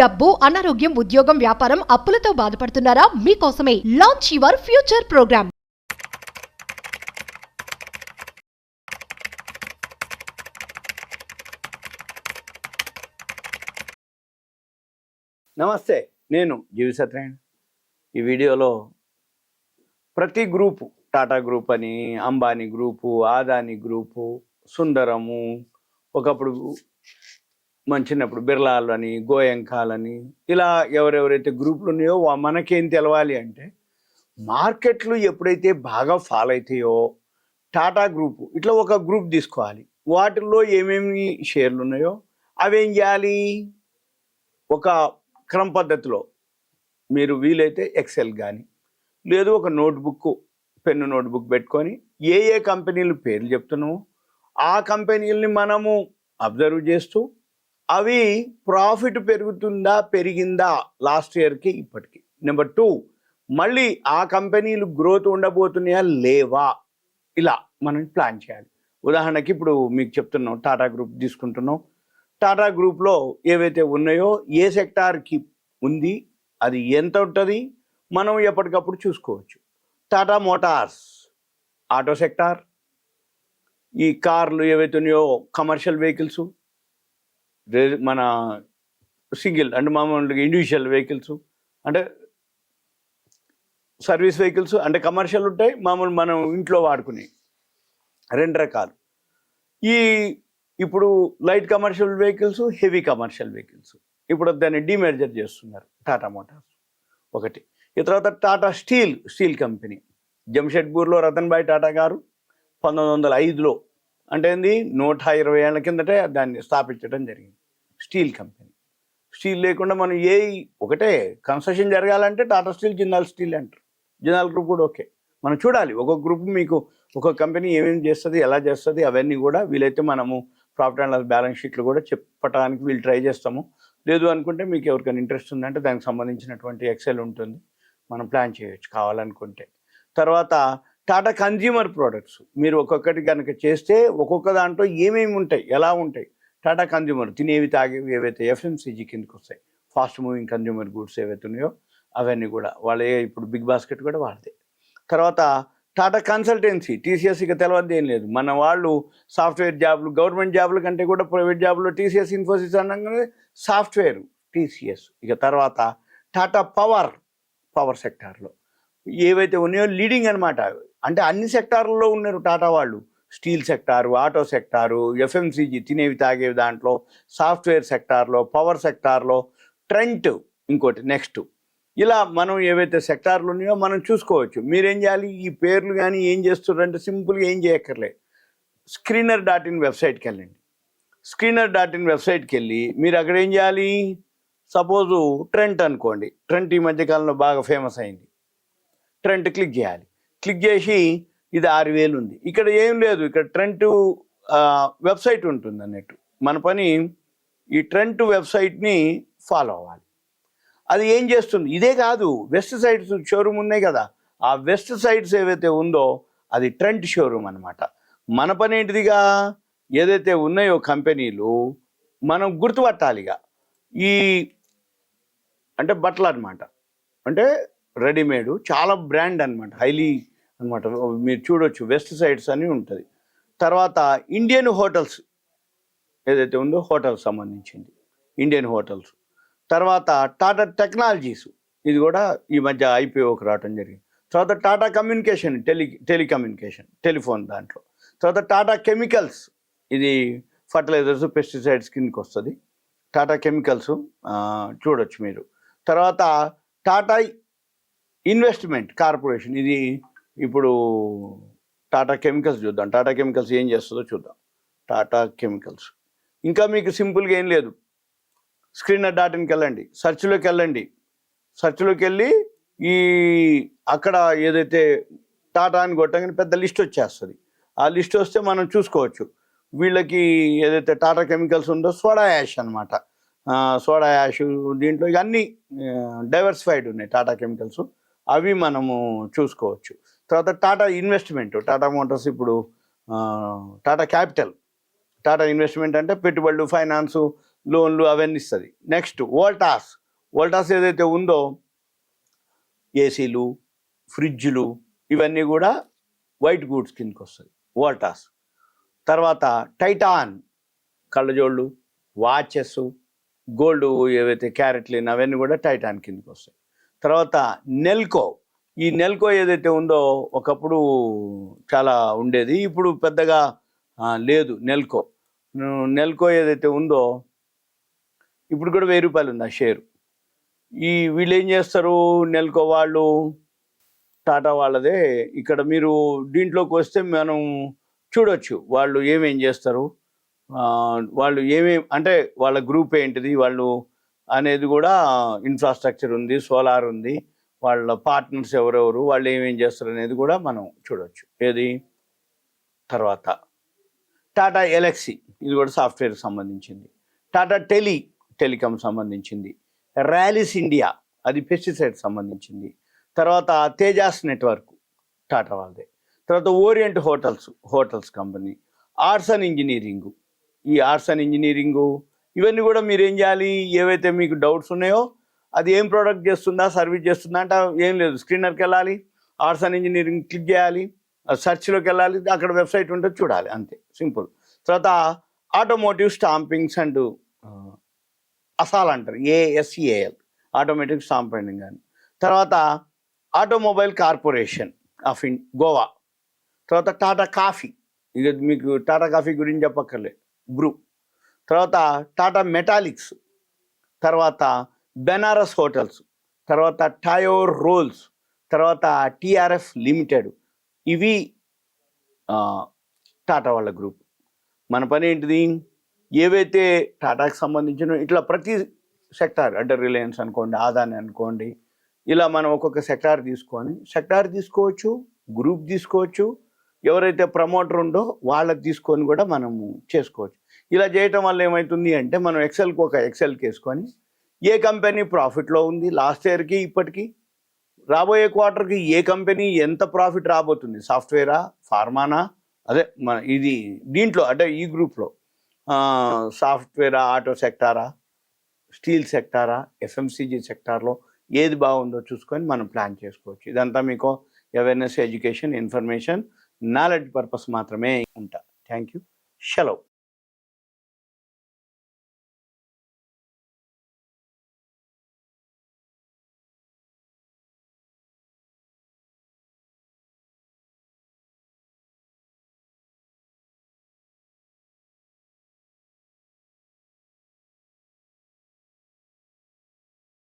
డబ్బు, అనారోగ్యం, ఉద్యోగం, వ్యాపారం, అప్పులతో బాధపడుతున్నారా? మీకోసమే లాంచ్ యువర్ ఫ్యూచర్ ప్రోగ్రామ్. నమస్తే, నేను జీవి సత్యనారాయణ. ఈ వీడియోలో ప్రతి గ్రూపు, టాటా గ్రూప్ అని, అంబానీ గ్రూపు, ఆదాని గ్రూపు, సుందరము, ఒకప్పుడు మంచినప్పుడు బిర్లాలు అని, గోయంకాలని, ఇలా ఎవరెవరైతే గ్రూపులు ఉన్నాయో మనకేం తెలవాలి అంటే, మార్కెట్లు ఎప్పుడైతే బాగా ఫాల్ అవుతాయో టాటా గ్రూపు ఇట్లా ఒక గ్రూప్ తీసుకోవాలి. వాటిల్లో ఏమేమి షేర్లు ఉన్నాయో అవేం చేయాలి, ఒక క్రమ పద్ధతిలో మీరు వీలైతే ఎక్సెల్ కానీ లేదు ఒక నోట్బుక్, పెన్ను నోట్బుక్ పెట్టుకొని ఏ ఏ కంపెనీలు పేర్లు చెప్తున్నామో ఆ కంపెనీలని మనము అబ్జర్వ్ చేస్తూ అవి ప్రాఫిట్ పెరుగుతుందా పెరిగిందా లాస్ట్ ఇయర్కి ఇప్పటికి. నెంబర్ 2, మళ్ళీ ఆ కంపెనీలు గ్రోత్ ఉండబోతున్నాయా లేవా, ఇలా మనం ప్లాన్ చేయాలి. ఉదాహరణకి ఇప్పుడు మీకు చెప్తున్నాం, టాటా గ్రూప్ తీసుకుంటున్నాం. టాటా గ్రూప్లో ఏవైతే ఉన్నాయో ఏ సెక్టార్కి ఉంది, అది ఎంత ఉంటుంది, మనం ఎప్పటికప్పుడు చూసుకోవచ్చు. టాటా మోటార్స్ ఆటో సెక్టార్, ఈ కార్లు ఏవైతే ఉన్నాయో కమర్షియల్ వెహికల్స్, మన సింగిల్ అంటే మామూలుగా ఇండివిజువల్ వెహికల్స్, అంటే సర్వీస్ వెహికల్స్, అంటే కమర్షియల్ ఉంటాయి, మామూలు మనం ఇంట్లో వాడుకునే 2 రకాలు. ఇప్పుడు light commercial vehicles, heavy commercial vehicles, ఇప్పుడు దాన్ని డిమెర్జర్ చేస్తున్నారు టాటా మోటార్స్ ఒకటి. ఈ తర్వాత టాటా స్టీల్ కంపెనీ, జంషెడ్పూర్లో రతన్ భాయ్ టాటా గారు 1905లో, అంటే ఏంది 120 ఏళ్ల కిందటే దాన్ని స్థాపించడం జరిగింది. Steel company. స్టీల్ లేకుండా మనం ఒకటే కన్స్ట్రక్షన్ జరగాలంటే టాటా స్టీల్, జిందాల్ స్టీల్ అంటారు. జిందాల్ గ్రూప్ కూడా ఓకే. మనం చూడాలి ఒక్కొక్క గ్రూప్ మీకు ఒక్కొక్క కంపెనీ ఏమేమి చేస్తుంది, ఎలా చేస్తుంది, అవన్నీ కూడా వీలైతే మనము ప్రాఫిట్ అండ్ లాస్ బ్యాలెన్స్ షీట్లు కూడా చెప్పడానికి వీళ్ళు ట్రై చేస్తాము. లేదు అనుకుంటే మీకు ఎవరికైనా ఇంట్రెస్ట్ ఉందంటే దానికి సంబంధించినటువంటి ఎక్సెల్ ఉంటుంది, మనం ప్లాన్ చేయొచ్చు కావాలనుకుంటే. తర్వాత టాటా కన్జ్యూమర్ ప్రోడక్ట్స్ మీరు ఒక్కొక్కటి కనుక చేస్తే ఒక్కొక్క దాంట్లో ఏమేమి ఉంటాయి, ఎలా ఉంటాయి. టాటా కన్జ్యూమర్ తినేవి తాగేవి ఏవైతే ఎఫ్ఎంసీజీ కిందకి వస్తాయి, ఫాస్ట్ మూవింగ్ కన్జ్యూమర్ గూడ్స్ ఏవైతే ఉన్నాయో అవన్నీ కూడా వాళ్ళే. ఇప్పుడు బిగ్ బాస్కెట్ కూడా వాడతాయి. తర్వాత టాటా కన్సల్టెన్సీ, టీసీఎస్ ఇక తెలియదు ఏం లేదు. మన వాళ్ళు సాఫ్ట్వేర్ జాబ్లు, గవర్నమెంట్ జాబ్ల కంటే కూడా ప్రైవేట్ జాబ్లో టీసీఎస్, ఇన్ఫోసిస్ అనగానే సాఫ్ట్వేర్ టీసీఎస్. ఇక తర్వాత టాటా పవర్ సెక్టార్లో ఏవైతే ఉన్నాయో లీడింగ్ అనమాట. అంటే అన్ని సెక్టార్లలో ఉన్నారు టాటా వాళ్ళు. Steel sector, auto sector, FMCG తినేవి తాగేవి దాంట్లో, సాఫ్ట్వేర్ సెక్టార్లో, పవర్ సెక్టార్లో, ట్రెంట్ ఇంకోటి నెక్స్ట్. ఇలా మనం ఏవైతే సెక్టార్లు ఉన్నాయో మనం చూసుకోవచ్చు. మీరేం చేయాలి, ఈ పేర్లు కానీ ఏం చేస్తున్నారంటే సింపుల్గా ఏం చేయక్కర్లే, screener.in వెబ్సైట్కి వెళ్ళండి. screener.in వెబ్సైట్కి వెళ్ళి మీరు అక్కడ ఏం చేయాలి, సపోజు ట్రెంట్ అనుకోండి. ట్రెంట్ ఈ మధ్యకాలంలో బాగా ఫేమస్ అయింది. ట్రెంట్ క్లిక్ చేయాలి. క్లిక్ చేసి ఇది 6000 ఉంది. ఇక్కడ ఏం లేదు, ఇక్కడ ట్రెంట్ వెబ్సైట్ ఉంటుంది అన్నట్టు. మన పని ఈ ట్రెంట్ వెబ్సైట్ని ఫాలో అవ్వాలి. అది ఏం చేస్తుంది, ఇదే కాదు, వెస్ట్ సైడ్స్ షోరూమ్ ఉన్నాయి కదా, ఆ వెస్ట్ సైడ్స్ ఏవైతే ఉందో అది ట్రెంట్ షోరూమ్ అనమాట. మన పని ఏంటిదిగా, ఏదైతే ఉన్నాయో కంపెనీలు మనం గుర్తుపట్టాలిగా. ఈ అంటే బట్టలు అనమాట, అంటే రెడీమేడ్, చాలా బ్రాండ్ అనమాట, హైలీ అనమాట. మీరు చూడొచ్చు వెస్ట్ సైడ్స్ అని ఉంటుంది. తర్వాత ఇండియన్ హోటల్స్ ఏదైతే ఉందో హోటల్స్ సంబంధించింది, ఇండియన్ హోటల్స్. తర్వాత టాటా టెక్నాలజీస్, ఇది కూడా ఈ మధ్య ఐపీఓకి రావడం జరిగింది. తర్వాత టాటా కమ్యూనికేషన్, టెలికమ్యూనికేషన్, టెలిఫోన్ దాంట్లో. తర్వాత టాటా కెమికల్స్, ఇది ఫర్టిలైజర్స్, పెస్టిసైడ్స్ కిందకి వస్తుంది. టాటా కెమికల్స్ చూడొచ్చు మీరు. తర్వాత టాటా ఇన్వెస్ట్మెంట్ కార్పొరేషన్, ఇది ఇప్పుడు టాటా కెమికల్స్ చూద్దాం. టాటా కెమికల్స్ ఏం చేస్తుందో చూద్దాం. టాటా కెమికల్స్ ఇంకా మీకు సింపుల్గా ఏం లేదు, screener.inకి వెళ్ళండి, సెర్చ్లోకి వెళ్ళండి. సెర్చ్లోకి వెళ్ళి అక్కడ ఏదైతే టాటా అని కొట్టగానే పెద్ద లిస్ట్ వచ్చేస్తుంది. ఆ లిస్ట్ వస్తే మనం చూసుకోవచ్చు. వీళ్ళకి ఏదైతే టాటా కెమికల్స్ ఉందో సోడా యాష్ అనమాట, సోడా యాష్, దీంట్లో ఇక అన్నీ డైవర్సిఫైడ్ ఉన్నాయి టాటా కెమికల్స్, అవి మనము చూసుకోవచ్చు. తర్వాత టాటా ఇన్వెస్ట్మెంట్, టాటా మోటార్స్ ఇప్పుడు టాటా క్యాపిటల్, టాటా ఇన్వెస్ట్మెంట్ అంటే పెట్టుబడులు, ఫైనాన్సు, లోన్లు అవన్నీ ఇస్తుంది. నెక్స్ట్ వోల్టాస్ ఏదైతే ఉందో ఏసీలు, ఫ్రిడ్జ్లు ఇవన్నీ కూడా వైట్ గూడ్స్ కిందకి వస్తుంది వోల్టాస్. తర్వాత టైటాన్ కళ్ళజోళ్ళు, వాచెస్, గోల్డ్ ఏవైతే క్యారెట్లీన్ అవన్నీ కూడా టైటాన్ కిందకి వస్తాయి. తర్వాత ఈ నెల్కో ఏదైతే ఉందో ఒకప్పుడు చాలా ఉండేది, ఇప్పుడు పెద్దగా లేదు. నెల్కో ఏదైతే ఉందో ఇప్పుడు కూడా 1000 రూపాయలు ఉంది ఆ షేరు. వీళ్ళు ఏం చేస్తారు, నెల్కో వాళ్ళు, టాటా వాళ్ళదే. ఇక్కడ మీరు దీంట్లోకి వస్తే మనం చూడొచ్చు వాళ్ళు ఏమేం చేస్తారు, వాళ్ళు అంటే వాళ్ళ గ్రూప్ ఏంటిది, వాళ్ళు అనేది కూడా ఇన్ఫ్రాస్ట్రక్చర్ ఉంది, సోలార్ ఉంది, వాళ్ళ పార్ట్నర్స్ ఎవరెవరు, వాళ్ళు ఏమేం చేస్తారు అనేది కూడా మనం చూడొచ్చు. ఏది తర్వాత టాటా ఎలక్సీ, ఇది కూడా సాఫ్ట్వేర్కి సంబంధించింది. టాటా టెలికాం సంబంధించింది. ర్యాలీస్ ఇండియా, అది పెస్టిసైడ్ సంబంధించింది. తర్వాత తేజాస్ నెట్వర్క్ టాటా వాళ్ళదే. తర్వాత orient hotels company. Arts and engineering ఇవన్నీ కూడా మీరు ఏం చేయాలి, ఏవైతే మీకు డౌట్స్ ఉన్నాయో అది ఏం ప్రోడక్ట్ చేస్తుందా, సర్వీస్ చేస్తుందా అంటే ఏం లేదు, స్క్రీనర్కి వెళ్ళాలి, ఆర్ట్స్ అండ్ ఇంజనీరింగ్ క్లిక్ చేయాలి, సెర్చ్లోకి వెళ్ళాలి, అక్కడ వెబ్సైట్ ఉంటే చూడాలి, అంతే, సింపుల్. తర్వాత ఆటోమోటివ్ స్టాంపింగ్స్ అండ్ అసాల్ అంటారు, ASEAL, ఆటోమేటిక్ స్టాంపింగ్ అని. తర్వాత ఆటోమొబైల్ కార్పొరేషన్ ఆఫ్ గోవా. తర్వాత టాటా కాఫీ, ఇక మీకు టాటా కాఫీ గురించి చెప్పక్కర్లే, బ్రూ. తర్వాత టాటా మెటాలిక్స్. తర్వాత బెనారస్ హోటల్స్. తర్వాత టయోర్ రోల్స్. తర్వాత TRF లిమిటెడ్. ఇవి టాటా వాళ్ళ గ్రూప్. మన పని ఏంటిది, ఏవైతే టాటాకి సంబంధించిన ఇట్లా ప్రతి సెక్టార్, అంటే రిలయన్స్ అనుకోండి, ఆదాని అనుకోండి, ఇలా మనం ఒక్కొక్క సెక్టార్ తీసుకోవచ్చు, గ్రూప్ తీసుకోవచ్చు, ఎవరైతే ప్రమోటర్ ఉందో వాళ్ళకి తీసుకొని కూడా మనము చేసుకోవచ్చు. ఇలా చేయటం వల్ల ఏమవుతుంది అంటే మనం ఎక్సెల్కి వేసుకొని ఏ కంపెనీ ప్రాఫిట్లో ఉంది లాస్ట్ ఇయర్కి ఇప్పటికీ, రాబోయే క్వార్టర్కి ఏ కంపెనీ ఎంత ప్రాఫిట్ రాబోతుంది, సాఫ్ట్వేరా, ఫార్మానా, అదే మన ఇది దీంట్లో అంటే ఈ గ్రూప్లో సాఫ్ట్వేరా, ఆటో సెక్టారా, స్టీల్ సెక్టారా, FMCG సెక్టార్లో ఏది బాగుందో చూసుకొని మనం ప్లాన్ చేసుకోవచ్చు. ఇదంతా మీకు awareness, education, information, knowledge purpose మాత్రమే ఉంటా. Thank you. సెలవు.